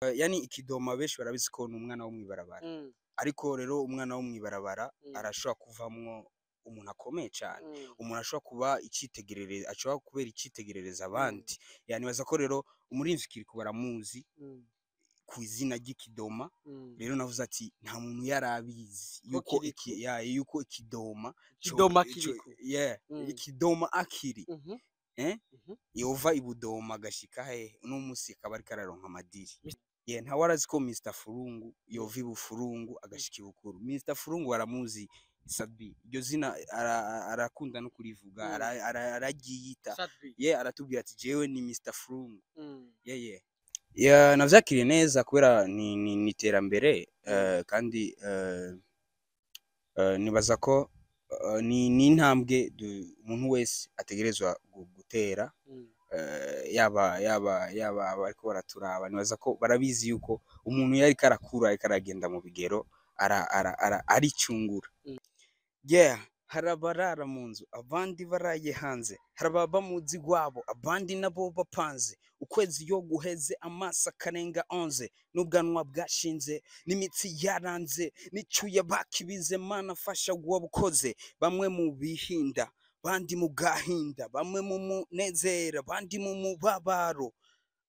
Yani ikidoma benshi barabizi ko n'umwana wo mwibarabara ariko rero umwana wo mwibarabara arashobora kuvamwo umuntu akomeye cyane umuntu ashobora kuba icitegerereza ashobora kubera icitegerereza abandi yani baza ko rero umurinzi kiri kubaramuzi ku izina ry'ikidoma rero navuze ati nta muntu yarabizi yuko ikidoma ikidoma akiri yova ibudoma gashika he no musi akaba ari kararonka amadiri nta warazi ko Mr Furungu yova ibufurungu agashika ibukuru Mr Furungu baramuzi Sabi iryo zina arakunda no kurivuga aragiyita aratubwira ati jewe ni Mr Furungu navyakiriye neza kubera ni iterambere kandi nibaza ko ni intambwe umuntu wese ategerezwa gutera yaba bariko baraturaba nibaza ko barabizi yuko umuntu yari karakura ari karagenda mu bigero ari cyungura harabarara mu nzu abandi baraye hanze harababa muzi gwabo abandi nabo bapanze ukwezi yo guheze amasa karenga 11 n'ubwanwa bwashinze n'imitsi yaranze n'icuya bakibize mana fasha gwa bukoze bamwe mu bihinda bandi mu gahinda bamwe mu munezera bandi mu mubabaro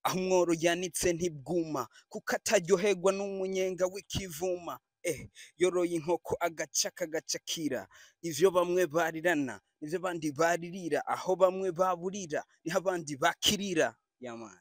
ahumworo yanitse ntibwuma kuko ataryoherwa n'umunyenga w'ikivuma yoroye inkoko agacaka gacakira ivyo bamwe barirana ivyo bandi baririra aho bamwe baburira niho abandi bakirira yamana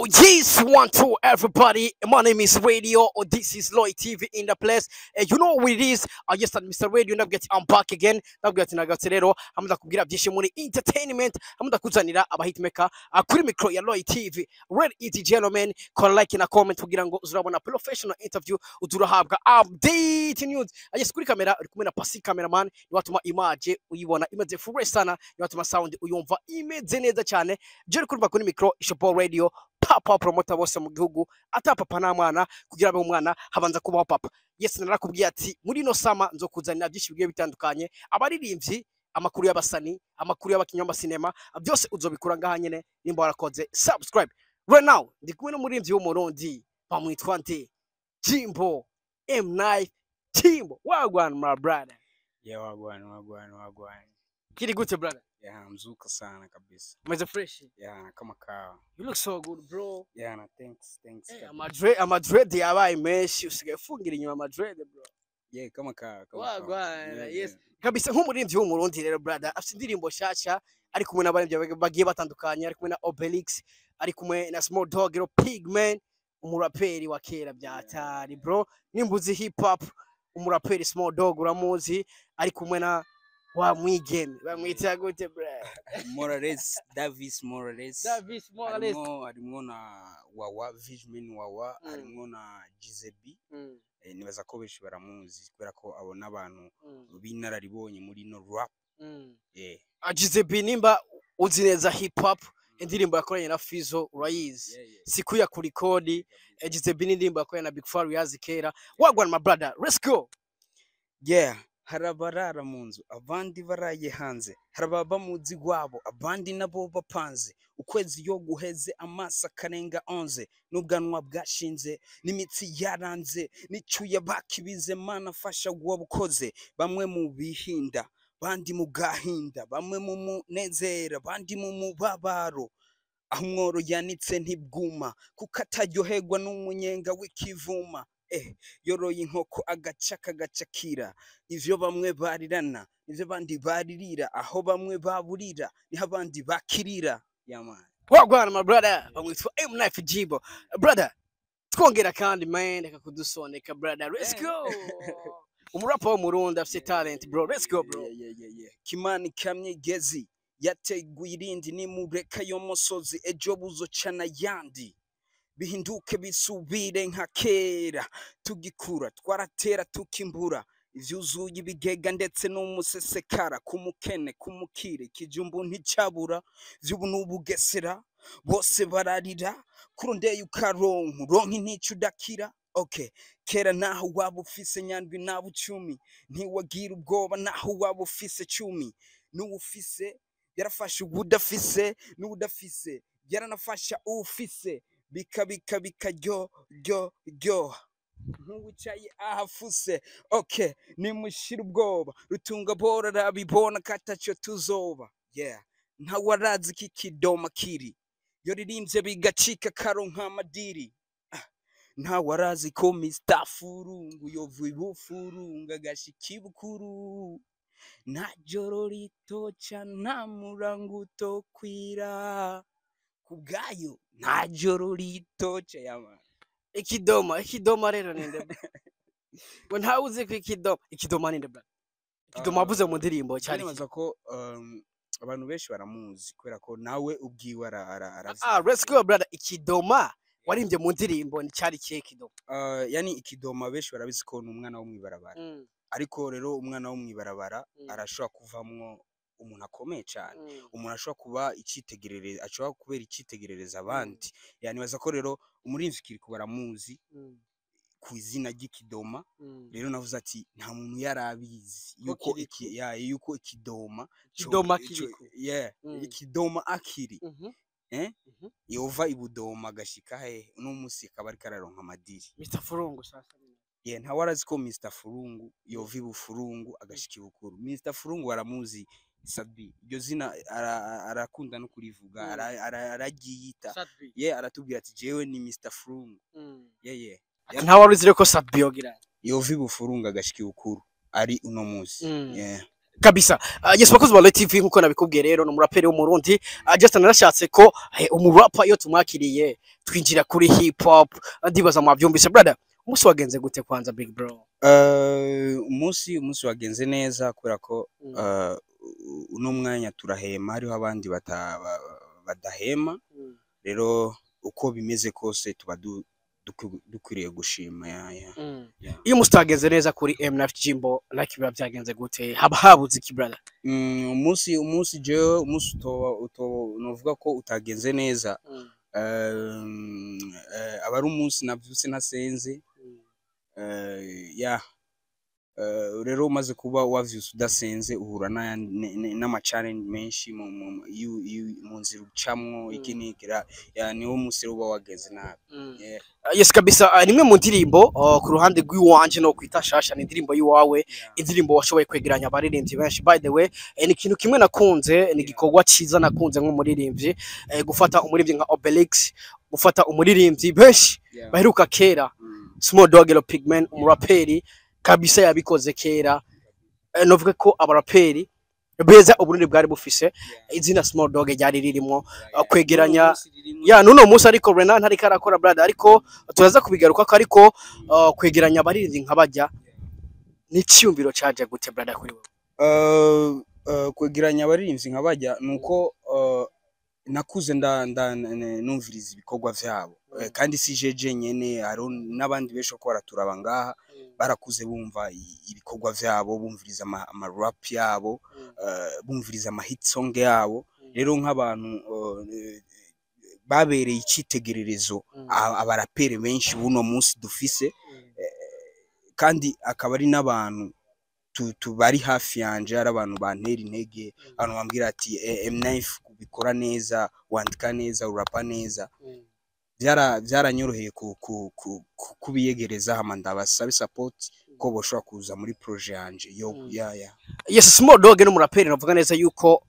Yes, 1, 2, everybody. My name is Radio. This is Loy TV in the place. You know what it is. I just Mr. Radio. I'm back again. I'm kubwira byinshi muri entertainment. Kuzanira abahitmaker kuri micro ya Loy TV. Ready it gentlemen. Call like na comment kugira ngo uzurabona professional interview udurahabwa update news. Just kuri kamera uri kumwe na Pasi cameraman. Niwatuma image uyibona imeze fresh sana. Niwatuma sound uyumva imeze neza cyane. Je kuri kuri micro Ishopo Radio. Papa promoter bose mu gihugu atapapa na mwana kugira abe umwana habanza kubaho papa. Yes narakubwiye ati muri no sama nzo kuzanira byinshi bigiye bitandukanye abaririmbyi amakuru y'abasani amakuru y'abakinyoma cinema byose uzobikura ngaha nyene nimba warakoze subscribe right now ndi kumwe no murimbyi w'umurundi bamwitwa nte Jimbo M9 Timbo wagwan my brother wagwan kiri gute brother mzuka sana kabisa. Umeze fresh? Kama kawa. You look so good, bro. Thanks. Madrid yabaye meshi usigaye fungira inyuma Madrid, bro. Kama kawa. Yes. Kabisa nk'umurinzi w'umurundi rero brother, afite indirimbo shasha ari kumwe n'abaririmbyi bagiye batandukanye, ari kumwe na Obelix, ari kumwe na Small Dog, Pigman, umuraperi wa kera byatari, bro. Nimbuzi hip hop, umuraperi Small Dog uramuzi, ari kumwe na wa mwigeme bamwita gute bro Davis Morales harimo na Wawa Vision Wawa harimo na Gizebi nibaza ko beshi baramuzi kubera ko abona abantu binararibonye muri no rap Gizebi nimba uzi neza hip hop indirimbo yakoranye na Fizo urayizi siku ya kurikodi Gizebi indirimbo yakoranye na Big Faro yazi kera wagwan my brother let's go harabarara mu nzu abandi baraye hanze harababa muzi gwabo abandi nabo bapanze ukwezi yo guheze amasa karenga 11 n'ubwanwa bwashinze n'imitsi yaranze n'icuya bakibize mana fasha gwa bukoze bamwe mu bihinda bandi mu gahinda bamwe mu munezera bandi mu mubabaro ahumworo yanitse ntibwuma kuko ataryoherwa n'umunyenga w'ikivuma yoroye inkoko agacaka gacakira ivyo bamwe barirana ivyo bandi baririra aho bamwe baburira niho abandi bakirira yamana wagwana my brother bamwitwa M9 Jimbo brother twongera kandi man reka kudusoneka brother let's go umurapa wo murundi afite talent bro let's go bro Kimani Kamyegezi yateguye irindi ni mureka yo musozi ejo buzocana yandi bihinduke bisubire nka kera tugikura twaratera tukimbura ivyuzuye ibigega ndetse n'umusesekara kumukene kumukire kijumbu nticabura vy'ubu n'ubugesera bose bararira kurondeye ukaronka uronka ntico udakira. Okay, kera naho waba ufise nyandwi nawe 10 ntiwagira ubwoba naho waba ufise 10 n'uwufise yarafashe ubudafise n'ubudafise yaranafasha ufise bika ryo nkuwicaye ahafuse. Okay, nimushira ubwoba rutunga bora rabibona katacho tuzoba. Yeah, ntawarazi kikidoma kiri yoririmbye bigacika karonka amadiri. Ntawarazi ko Mr Furungu yovuye bufurunga gashikibukuru na joro ritoca nta murango utokwira kubwayo nta joro ritoca yama. Ikidoma rero ninde ngo ntawuzi ko ikidoma ninde bra ikidoma avuze mu ndirimbo cyane nibaza ko abantu benshi baramuzi kubera ko nawe ubwiwe let's go brother. Ikidoma warimbye mu ndirimbo ni cyari kihe kidoma? Yani ikidoma benshi barabizi ko n'umwana wo mwibarabara, ariko rero umwana wo mwibarabara arashobora kuvamwo umuntu akomeye cyane, umuntu ashobora kuba icitegerereza, ashobora kubera icitegerereza abandi. Yani baza ko rero umurimvyi kiriko baramuzi ku izina ry'ikidoma. Rero navuze ati nta muntu yarabizi yuko yuko ikidoma ikidoma akiri yova ibudoma gashika he no musi kabari kararonka amadiri. Mr Furungu sasa nta warazi ko Mr Furungu yova ibufurungu agashika ibukuru. Mr Furungu baramuzi Sabi, iryo zina arakunda no kurivuga, aragiyita aratubwira ati jewe ni Mr Furungu. nta waruzi ko Sabi yogira yova ibufurungu agashika ibukuru ari uno musi. Kabisa. Yes, bakozi ba TV nkuko nabikubwiye rero no muraperi w'umurundi. Just narashatse ko umurapa iyo tumwakiriye twinjira kuri hip hop. Ndibaza mwavyumvise brother. Umunsi wagenze gute kwanza big bro? Umunsi wagenze neza kubera ko uno mwanya turahema hariho abandi badahema. Rero uko bimeze kose tuba dukwiriye gushima. Iyo mustageze neza kuri MNF Jimbo like biba byagenze gute? Haba habuze iki brother? Umunsi jewe novuga ko utagenze neza. Abari umunsi navyutse ntasenze. Rero umaze kuba wavyuse udasenze uhura n'ama challenge menshi mu nzira ucamwo ikinigira. Niwo munsi uba wageze nabi. Yes kabisa. Nimwe mu ndirimbo ku ruhande rw'iwanje no kwita shasha ni indirimbo yiwawe, indirimbo washoboye kwegeranya abaririmbyi benshi. By the way, ni ikintu kimwe nakunze, ni gikorwa ciza nakunze nk'umuririmbyi, gufata umuririmbyi nka Obelix, gufata umuririmbyi benshi baheruka kera, Small Dog Yellow Pigment, umuraperi kabisa yabikoze kera. Novuga ko abaraperi beza uburundi bwari bufise izina Small Dog ryari ririmo kwegeranya nuno musi, ariko Renan ntari karakora brother, ariko turaza kubigaruka ko ariko kwegeranya abaririmbyi nkabajya ni cyumviro caje gute brother kuri wewe? Kwegeranya abaririmbyi nkabajya nuko nakuze numviriza ibikorwa vyabo, kandi si jeje nyene, haro n'abandi besho ko baraturaba ngaha barakuze bumva ibikorwa vyabo, bumviriza ama rap yabo, bumviriza ama hit song yabo. Rero nk'abantu babereye icitegererezo abaraperi benshi buno munsi dufise, kandi akaba ari n'abantu tubari hafi yanje, ari abantu bantera intege, abantu bambwira ati MNF kubikora neza, wandika neza, urapa neza. Byaranyoroheye kubiyegereza hama ndabasabe support ko boshobora kuza muri projet yanje. Yes, Small Dog n'umuraperi navuga neza yuko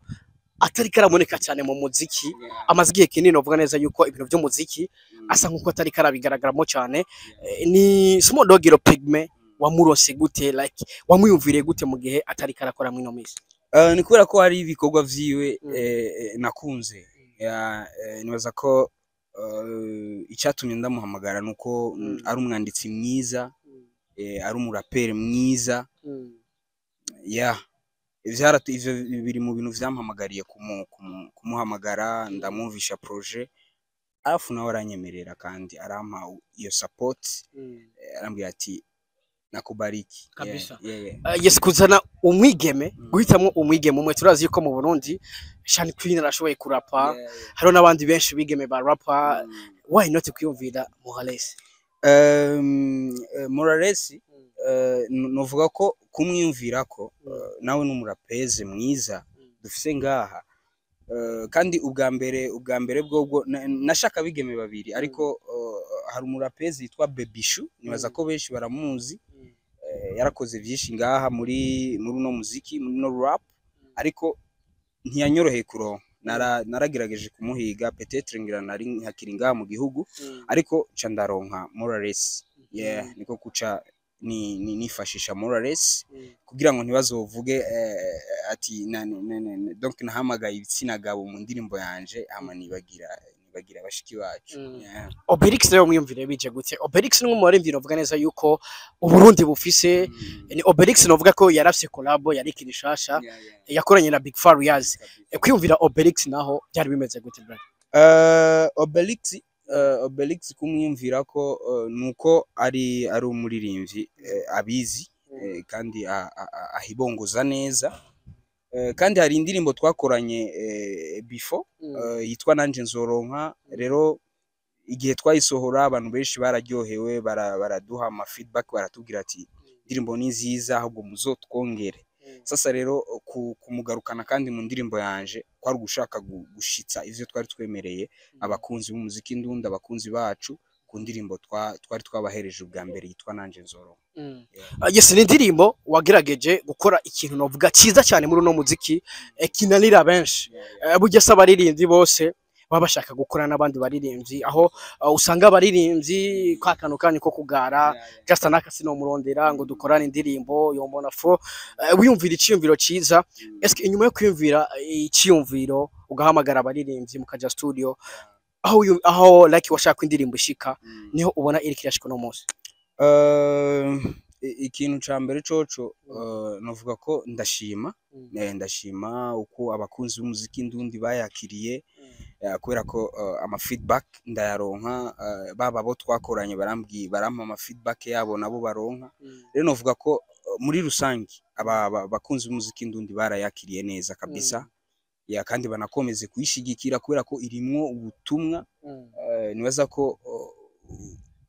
atari karaboneka cyane mu muziki. Amaze igihe kinini navuga neza yuko ibintu byo muziki asa nkuko atari karabigaragaramo cyane. Ni Small Dog Yellow Pigment wamurose gute, like wamuyumvire gute mu gihe atari karakora mu ino misi? Ni kubera ko hari ibikorwa vyiwe nakunze. Nibaza ko icyatumye ndamuhamagara nuko ari umwanditsi mwiza, ari umuraperi mwiza. Ivyo biri mu bintu vyampamagariye kumuhamagara, ndamumvisha projet, afu nawe aranyemerera kandi arampa iyo support. Arambwira ati nakubariki kabisa. yeah. Yes, kuzana umwigeme guhitamwo umwigeme umwe turazi yuko mu Burundi Sean Queen arashoboye kurapa hariho n'abandi benshi bigeme ba rapa why not kwiyumvira Morales? Morales novuga ko kumwiyumvira ko nawe n'umurapeze mwiza dufise ngaha kandi ubwa mbere bwo nashaka bigeme babiri ariko hari umurapeze yitwa Bebishu nibaza ko benshi baramuzi yarakoze byinshi ngaha muri no muziki muri no rap ariko ntiyanyoroheye kuronka naragerageje kumuhiga peut-être ngira nari hakiri ngaha mu gihugu ariko ca ndaronka Morales niko kuca nifashisha Morales kugira ngo ntibazovuge ati donc nahamagaye ibitsina gabo mu ndirimbo yanje ama nibagira bashiki bacu. Obelix rero mwiyumvire bije gute? Obelix n'umwe mu baremviro uvuga neza yuko Uburundi bufise ni Obelix novuga ko yarafise collabo yari kinishasha yakoranye na Big Farious. Kwiyumvira Obelix naho byari bimeze gute brother? Obelix kumwiyumvira ko nuko ari umuririmbyi abizi kandi ahibongoza neza kandi hari indirimbo twakoranye before yitwa nanje nzoronka rero igihe twayisohora abantu benshi bararyohewe baraduha ama feedback baratubwira ati indirimbo ni nziza ahubwo muzotwongere sasa rero kumugarukana kandi mu ndirimbo yanje kwari gushaka gushitsa ivyo twari twemereye abakunzi b'umuziki ndunda abakunzi bacu ku ndirimbo twari twabahereje ubwa mbere yitwa nanje nzoronka. Yes, ni indirimbo wagerageje gukora ikintu novuga ciza cyane muri no muziki kinanira benshi burya saba baririmbyi bose baba bashaka gukora n'abandi baririmbyi aho usanga baririmbyi kwakano kanyu ko kugara just nakasi no murondera ngo dukorane indirimbo yombona fo wiyumvira iciyumviro ciza eske inyuma yo kwiyumvira iciyumviro ugahamagara baririmbyi mukaja studio aho like washaka indirimbo ishika niho ubona iri kirashiko no munsi? Ikintu ca mbere coco novuga ko ndashima uko abakunzi b'umuziki ndundi bayakiriye kubera ko ama feedback ndayaronka baba bo twakoranye barampa ama feedback yabo nabo baronka rero novuga ko muri rusangi abakunzi b'umuziki ndundi barayakiriye neza kabisa kandi banakomeze kuyishigikira kubera ko irimwo ubutumwa nibaza ko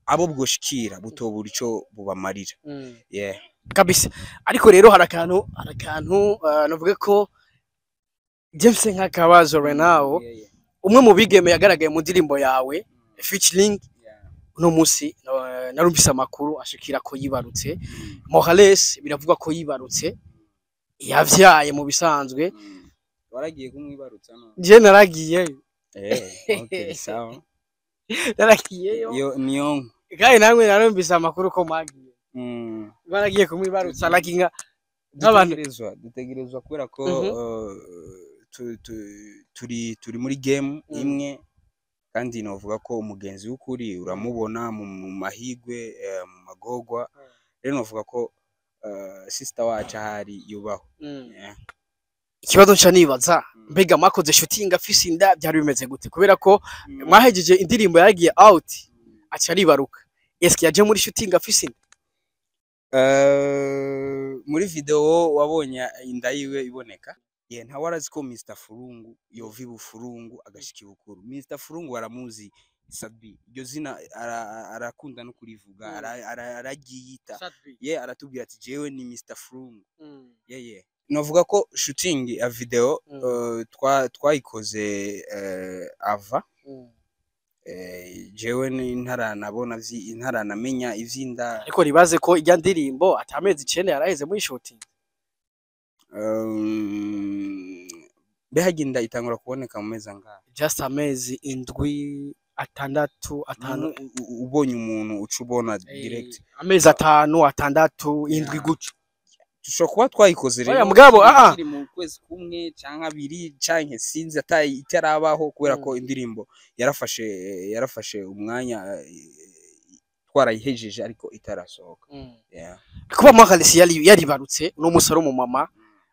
abo bwoshikira butobura ico bubamarira kabisa. Ariko rero harakantu navuga ko James nk'akabazo Renao umwe mu bigeme yagaragaye mu ndirimbo yawe featuring no musi narumvise amakuru ashikira ko yibarutse Morales biravugwa ko yibarutse yavyaye mu bisanzwe waragiye kumwibarutsa no je naragiye okay sawa naragiye yo niyo gaye namwe narumvise amakuru ko magiye baragiye kumwibarutsa lakinga n'abantu dutegerezwa kubera ko turi muri game imwe kandi novuga ko umugenzi w'ukuri uramubona mu mahigwe mu magogwa rero novuga ko sister wacu ahari yubaho. Ikibazo nca nibaza mbega mwakoze shooting afise inda byari bimeze gute kubera ko mwahejeje indirimbo yagiye out aca ribaruka eske yaje muri shooting afise inda? Muri video wabonye inda yiwe iboneka nta warazi ko Mr Furungu yova ibufurungu agashika ibukuru. Mr Furungu baramuzi Sabi iryo zina arakunda no kurivuga aragiyita aratubwira ati jewe ni Mr Furungu novuga ko shooting ya video twayikoze ava jewe ntaranamenya ivyinda ariko ribaze ko ijya ndirimbo atamezi 9 yaraheze muri shooting behagenda itangura kuboneka mu meza ngaha just amezi 7 6 5 ubonye umuntu ucubona direct amezi 5 6 7 guco tushobora kuba twayikoze rero mugabo mu kwezi kumwe canke 2 canke sinzi itarabaho kubera ko indirimbo yarafashe umwanya twarayihejeje ariko itarasohoka. Kuba Morales yaribarutse no musaro mu mama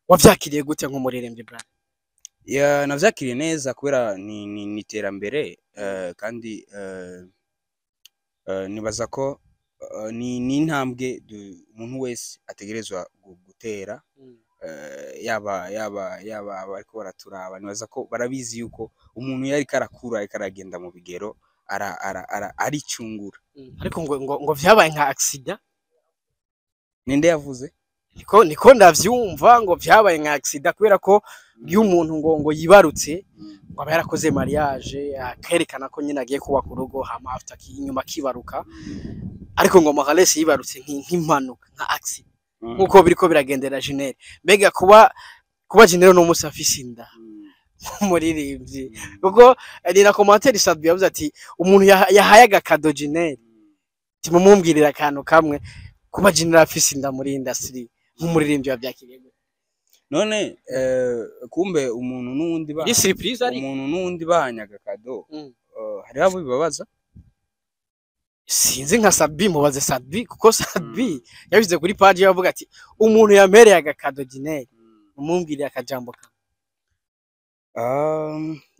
wavyakiriye gute nk'umuririmbyi brand? Navyakiriye neza kubera ni iterambere kandi nibaza ko ni intambwe umuntu wese ategerezwa gutera, yaba bariko baraturaba nibaza ko barabizi yuko umuntu yari karakura ariko aragenda mu bigero ari cyungura. Ariko ngo vyabaye nka accident. Ninde yavuze? Niko ndavyumva ngo vyabaye nka accident kubera ko iyo umuntu ngo yibarutse ngo aba yarakoze mariage akerekana ko nyine agiye kubaka urugo hama after inyuma kibaruka, ariko ngo Magalesi yibarutse nk'impanuka nka accident nkuko biriko biragendera Jinere. Mbega kuba Jinere no musi afise inda umuririmbyi, kuko ni na commentaire Sadbi yavuze ati umuntu yahaye agakado Jinere timumumbwirira akantu kamwe kuba Jinere afise inda muri industry nk'umuririmbyi wa byakirego. None kumbe umuntu n'undi ni surprise ari umuntu n'undi bahanyaga kado, hari abo bibabaza. Sinzi nka Sadbi, mubaze Sadbi kuko Sadbi yabize kuri page yavuga ati umuntu yamereye agakado Jinere umumbwirira akajambo kamwe.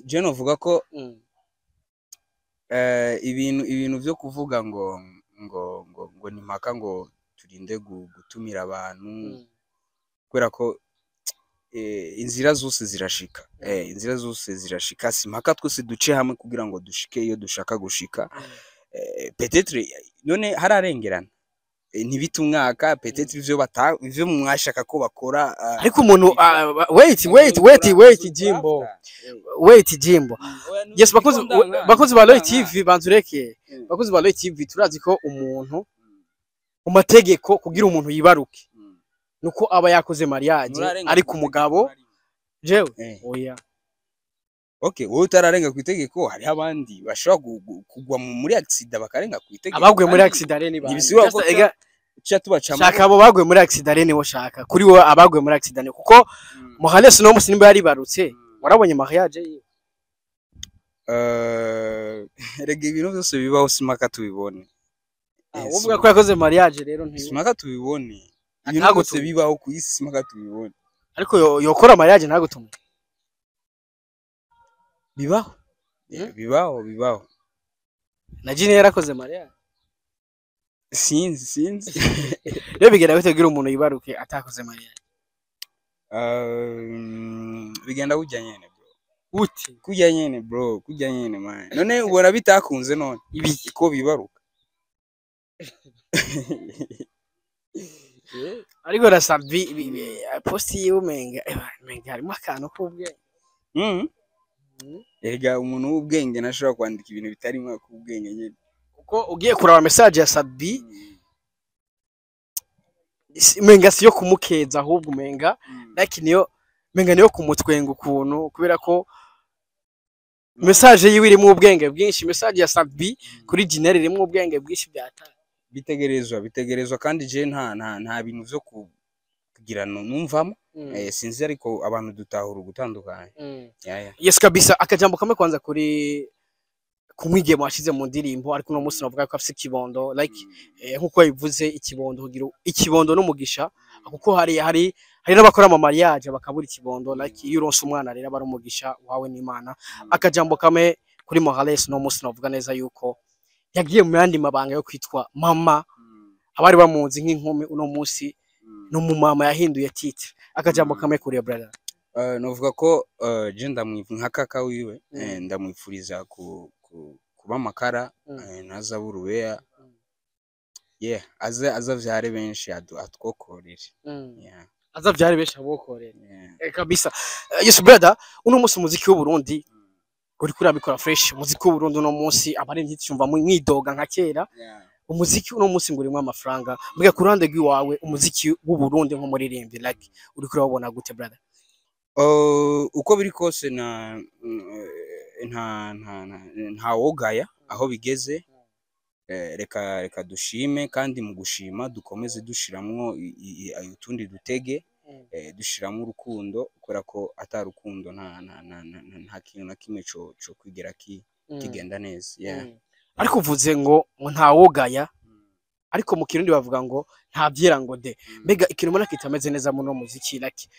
Je novuga ko ibintu byo kuvuga ngo ni mpaka ngo turinde gutumira abantu kubera ko inzira zose zirashika, inzira zose zirashika, si mpaka twese duce hamwe kugira ngo dushike iyo dushaka gushika. Peut-être none hararengerana ntibita umwaka, peut-être ivyo mwashaka ko bakora, ariko umuntu wait Jimbo yes bakozi ba Roy TV banzureke, bakozi ba Roy TV turazi ko umuntu mu mategeko kugira umuntu yibaruke nuko aba yakoze mariage ariko umugabo jewe oya. Okay, wowe utararenga ku itegeko, hari abandi bashobora kugwa muri accident bakarenga ku itegeko. Abaguye muri accident ni bandi ibisiba ko cya tubacamo shaka abo baguye muri accident ni wo shaka kuri wowe abaguye muri accident kuko Magalesi no musi nimba yari barutse warabonye mariage ye. Rege ibintu byose bibaho simaka tubibone. Uvuga ko yakoze mariage rero simaka tubibone, ibintu byose bibaho ku isi simaka tubibone, ariko yokora mariage ntagutumwe. Bibaho na Jinere yarakoze mariage. Sinzi rero bigenda gutegira umuntu yibaruke atakoze mariage. Bigenda kujya nyene bro, uti kujya nyene bro, kujya nyene man. None ubona bitakunze none ibiki ko bibaruka. ariko Sadbi posti y'umenga harimo akantu k'ubwenge. Ega umuntu w'ubwenge nashobora kwandika ibintu bitari mwa kubwenge nyene, uko ugiye kuraba message ya Sadbi menga siyo kumukeza ahubwo menga like niyo kumutwenga ukuntu, kubera ko message yiwe irimo ubwenge bwinshi. Message ya Sadbi kuri Jinere irimo ubwenge bwinshi byata bitegerezwa kandi je nta bintu byo kugira numvamo. Sinzi ariko abantu dutahura gutandukanye. Yes kabisa. Akajambo kamwe kwanza kuri kumwigemo washize mu ndirimbo, ariko no musi navuga ko afise ikibondo like nkuko yivuze ikibondo kugira ikibondo n'umugisha, kuko hari n'abakora mu mariage bakabura ikibondo like iyo uronse umwana rero aba ari umugisha wawe n'Imana. Akajambo kamwe kuri Magalesi no musi navuga neza yuko yagiye mu yandi mabanga yo kwitwa mama, abari bamuzi nk'inkumi uno musi no mu mama yahinduye titre. Akajambo kamwe kuri brother. Novuga ko je ndamwivuga nka kaka wiwe, ndamwifuriza kuba makara, nazaburuweya azavyare benshi atwokorere. Azavyare benshi abokorere kabisa. Yes brother, uno musi muziki w'u Burundi uri kuri abikora fresh. Muziki w'u Burundi uno musi abarenzi cyumva mwidoga nka kera. Umuziki uno musi ngurimwe amafaranga, mbega ku ruhande rw'iwawe umuziki w'u Burundi nko muririmbi like uri kuri wabona gute brother? Uko biri kose nta wogaya aho bigeze. Reka dushime, kandi mu gushima dukomeze dushiramwo utundi dutege, dushiramo urukundo, kubera ko atarukundo nta kintu na kimwe cyo kwigera kigenda neza. Ariko uvuze ngo nta wogaya, ariko mu Kirundi bavuga ngo nta byera ngo de. Mbega ikintu mbona kitameze neza mu no muziki like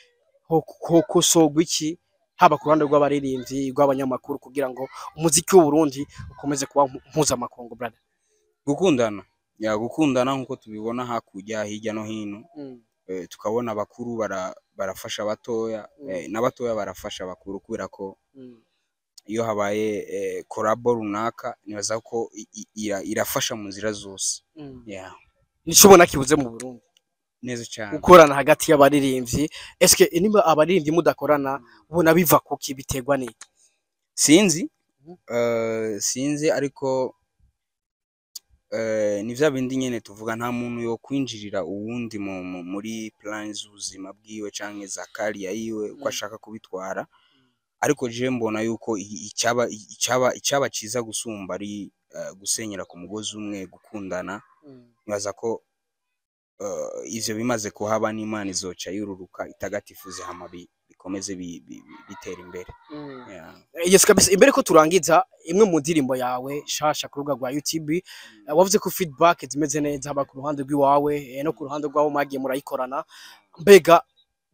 hokosogwa iki haba ku ruhande rw'abaririmbyi rw'abanyamakuru kugira ngo umuziki w'u Burundi ukomeze kuba mpuzamakungu brother? Gukundana ya gukundana nkuko tubibona hakurya hirya no hino tukabona abakuru barafasha abatoya n'abatoya barafasha abakuru kubera ko iyo habaye collabo runaka nibaza ko irafasha mu nzira zose nico ubona kibuze mu Burundi neza cyane gukorana hagati y'abaririmbyi eske niba abaririmbyi mudakorana ubona biva kuki biterwa ni sinzi ariko ni vya bindi nyene tuvuga nta muntu yo kwinjirira uwundi muri plans z'ubuzima bwiwe canke za career yiwe uko ashaka kubitwara ariko je mbona yuko icyaba ciza gusumba ari gusenyera ku mugozi umwe gukundana nibaza ko ivyo bimaze kuhaba n'Imana izoca yururuka itagatifuze hama bikomeze bitera imbere yes kabisa imbere ko turangiza imwe mu ndirimbo yawe shasha ku rubuga rwa YouTube wavuze ko feedback zimeze neza haba ku ruhande rw'iwawe no ku ruhande rw'aho magiye murayikorana mbega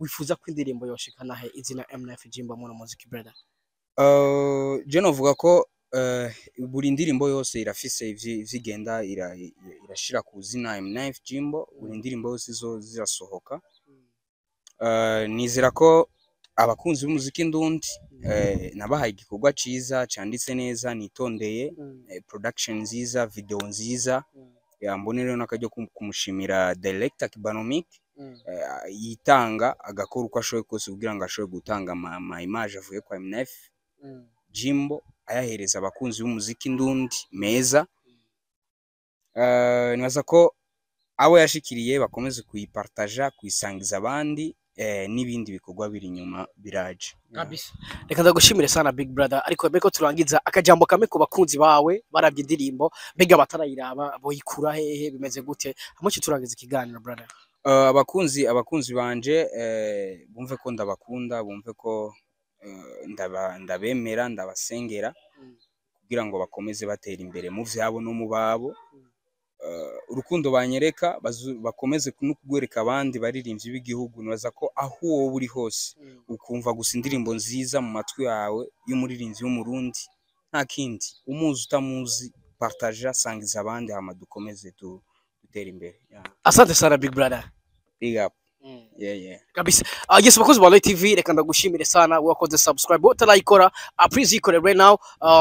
wifuza ko indirimbo yoshikana he izina MNF Jimbo mu muziki brother je novuga ko buri ndirimbo yose irafise ivyigenda irashira ku zina MNF Jimbo buri ndirimbo yose zirasohoka nizera ko abakunzi b'umuziki ndundi nabahaye igikorwa ciza cyanditse neza nitondeye production nziza video nziza yambonera nakajyo kumushimira director Kibanomic yitanga agakora uko ashoboye kose kugira ngo ashoboye gutanga ama image avuye kwa MNF Jimbo ayahereza abakunzi b'umuziki ndundi meza nibaza ko abo yashikiriye bakomeze kuyipartager kuyisangiza abandi n'ibindi bikorwa biri nyuma biraje kabisa reka ndagushimire sana big brother ariko mbeko turangiza akajambo kame ku bakunzi bawe barabye indirimbo mbega batarayiraba boyikura hehe bimeze gute amuci turangiza ikiganiro brother abakunzi banje bumve ko ndabakunda bumve ko ndabemera ndabasengera kugira ngo bakomeze batera imbere mu vyabo no mu babo urukundo banyereka bakomeze no kugwereka abandi baririmbyi b'igihugu nibaza ko aho wowe uri hose ukumva gusa indirimbo nziza mu matwi yawe y'umuririmbyi w'umurundi nta kindi umuzi utamuzi partager sangiza abandi hama dukomeze dutera imbere asante sana big brother big up kabisa yes bakozi ba Light TV reka ndagushimire sana wakoze subscribe utarayikora please ikore right now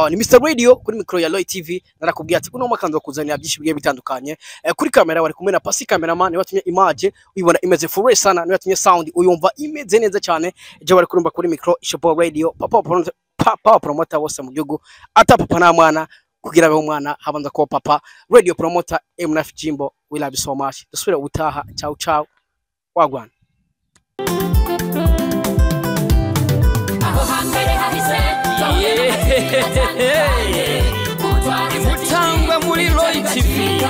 ni Mr Radio kuri micro ya Light TV narakubwiye ati kuno makanzo kuzanira byinshi bigiye bitandukanye kuri kamera wari kumwe na Pasi cameraman watumye image uyibona imeze full sana ni watumye sound uyumva imeze neza cyane je bari kurumba kuri micro Ishopo Radio papa promoter wose mu gihugu ata papa na mwana kugira abeho umwana habanza ko papa Radio promoter MNF Jimbo we love you so much dusubire utaha ciao wagwana Mutangwa muri Roy TV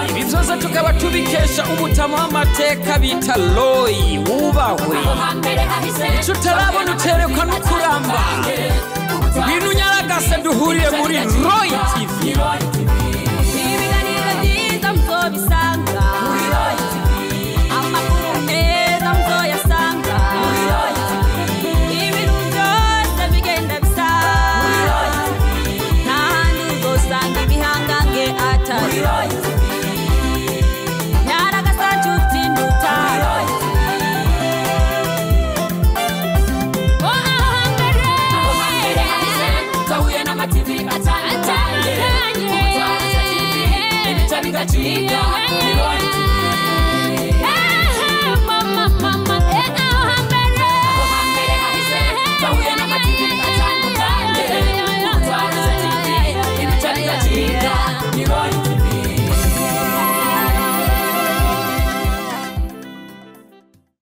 ibizoza tukaba tubikesha umutama w'amateka bita Roy wubahwe ico utarabona uterekwa no kuramba